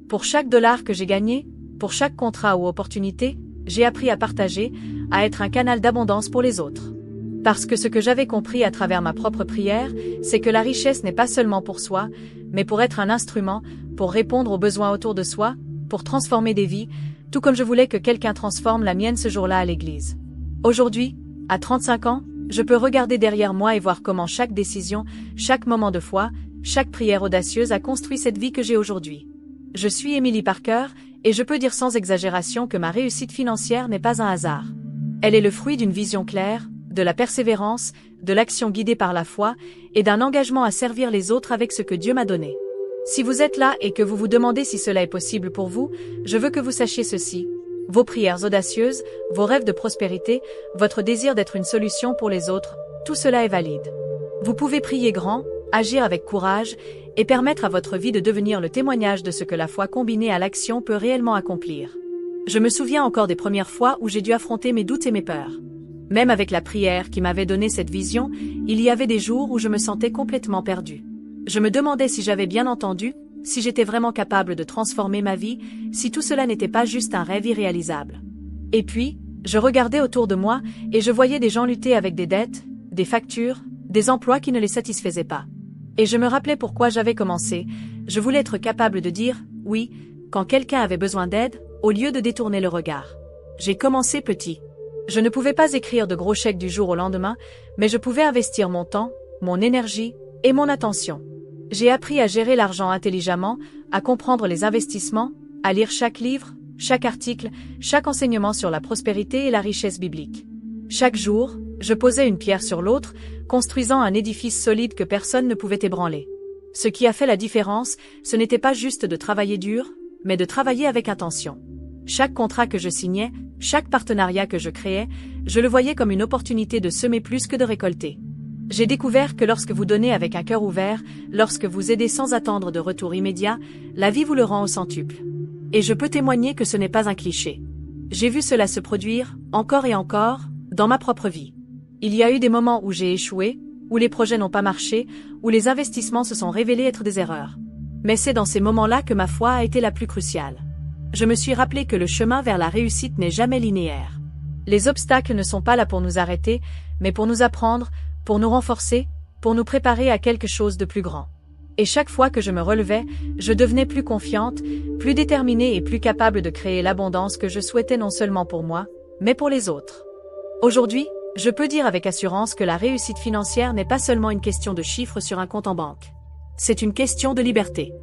Pour chaque dollar que j'ai gagné, pour chaque contrat ou opportunité, j'ai appris à partager, à être un canal d'abondance pour les autres. Parce que ce que j'avais compris à travers ma propre prière, c'est que la richesse n'est pas seulement pour soi, mais pour être un instrument, pour répondre aux besoins autour de soi, pour transformer des vies, tout comme je voulais que quelqu'un transforme la mienne ce jour-là à l'église. Aujourd'hui, à 35 ans, je peux regarder derrière moi et voir comment chaque décision, chaque moment de foi, chaque prière audacieuse a construit cette vie que j'ai aujourd'hui. Je suis Emily Parker, et je peux dire sans exagération que ma réussite financière n'est pas un hasard. Elle est le fruit d'une vision claire, de la persévérance, de l'action guidée par la foi, et d'un engagement à servir les autres avec ce que Dieu m'a donné. Si vous êtes là et que vous vous demandez si cela est possible pour vous, je veux que vous sachiez ceci. Vos prières audacieuses, vos rêves de prospérité, votre désir d'être une solution pour les autres, tout cela est valide. Vous pouvez prier grand, agir avec courage, et permettre à votre vie de devenir le témoignage de ce que la foi combinée à l'action peut réellement accomplir. Je me souviens encore des premières fois où j'ai dû affronter mes doutes et mes peurs. Même avec la prière qui m'avait donné cette vision, il y avait des jours où je me sentais complètement perdue. Je me demandais si j'avais bien entendu, si j'étais vraiment capable de transformer ma vie, si tout cela n'était pas juste un rêve irréalisable. Et puis, je regardais autour de moi et je voyais des gens lutter avec des dettes, des factures, des emplois qui ne les satisfaisaient pas. Et je me rappelais pourquoi j'avais commencé. Je voulais être capable de dire « oui » quand quelqu'un avait besoin d'aide, au lieu de détourner le regard. J'ai commencé petit. Je ne pouvais pas écrire de gros chèques du jour au lendemain, mais je pouvais investir mon temps, mon énergie et mon attention. J'ai appris à gérer l'argent intelligemment, à comprendre les investissements, à lire chaque livre, chaque article, chaque enseignement sur la prospérité et la richesse biblique. Chaque jour, je posais une pierre sur l'autre, construisant un édifice solide que personne ne pouvait ébranler. Ce qui a fait la différence, ce n'était pas juste de travailler dur, mais de travailler avec intention. Chaque contrat que je signais, chaque partenariat que je créais, je le voyais comme une opportunité de semer plus que de récolter. J'ai découvert que lorsque vous donnez avec un cœur ouvert, lorsque vous aidez sans attendre de retour immédiat, la vie vous le rend au centuple. Et je peux témoigner que ce n'est pas un cliché. J'ai vu cela se produire, encore et encore, dans ma propre vie. Il y a eu des moments où j'ai échoué, où les projets n'ont pas marché, où les investissements se sont révélés être des erreurs. Mais c'est dans ces moments-là que ma foi a été la plus cruciale. Je me suis rappelé que le chemin vers la réussite n'est jamais linéaire. Les obstacles ne sont pas là pour nous arrêter, mais pour nous apprendre, pour nous renforcer, pour nous préparer à quelque chose de plus grand. Et chaque fois que je me relevais, je devenais plus confiante, plus déterminée et plus capable de créer l'abondance que je souhaitais non seulement pour moi, mais pour les autres. Aujourd'hui, je peux dire avec assurance que la réussite financière n'est pas seulement une question de chiffres sur un compte en banque. C'est une question de liberté.